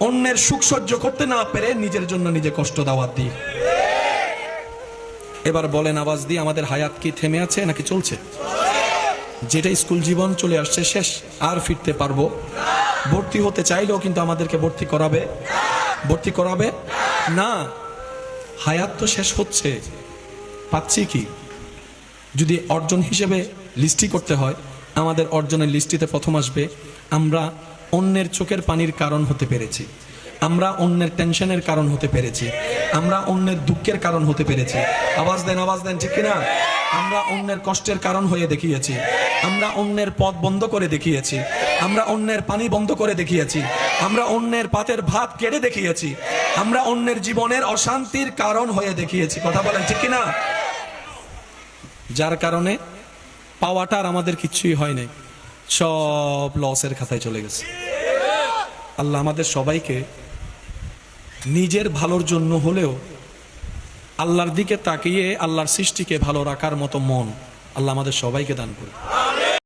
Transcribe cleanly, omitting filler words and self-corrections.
অন্যের সুখ সহ্য করতে না পেরে নিজের জন্য নিজে কষ্ট দাওয়াত দিই। এবার বলেন আওয়াজ দিয়ে, আমাদের হায়াত কি থেমে আছে নাকি চলছে? যেটা স্কুল জীবন চলে আসছে শেষ, আর ফিরতে পারবো? ভর্তি হতে চাইলেও কিন্তু আমাদেরকে ভর্তি করাবে না। হায়াত তো শেষ হচ্ছে, পাচ্ছি কি? যদি অর্জন হিসেবে লিস্টি করতে হয়, আমাদের অর্জনের লিস্টিতে প্রথম আসবে আমরা অন্যের চোখের পানির কারণ হতে পেরেছি, আমরা অন্যের টেনশনের কারণ হতে পেরেছি, আমরা অন্যের দুঃখের কারণ হতে পেরেছি। আওয়াজ দেন ঠিক কিনা? আমরা অন্যের কষ্টের কারণ হয়ে দেখিয়েছি, আমরা অন্যের পথ বন্ধ করে দেখিয়েছি, আমরা অন্যের পানি বন্ধ করে দেখিয়েছি, আমরা অন্যের পাতের ভাত কেড়ে দেখিয়েছি, আমরা অন্যের জীবনের অশান্তির কারণ হয়ে দেখিয়েছি। কথা বলেন ঠিক কিনা? যার কারণে পাওয়াটার আমাদের কিচ্ছুই হয় নাই, সব লসের খাতায় চলে গেছে। আল্লাহ আমাদের সবাইকে নিজের ভালোর জন্য হলেও আল্লাহর দিকে তাকিয়ে আল্লাহর সৃষ্টিকে ভালো রাখার মতো মন আল্লাহ আমাদের সবাইকে দান করুন।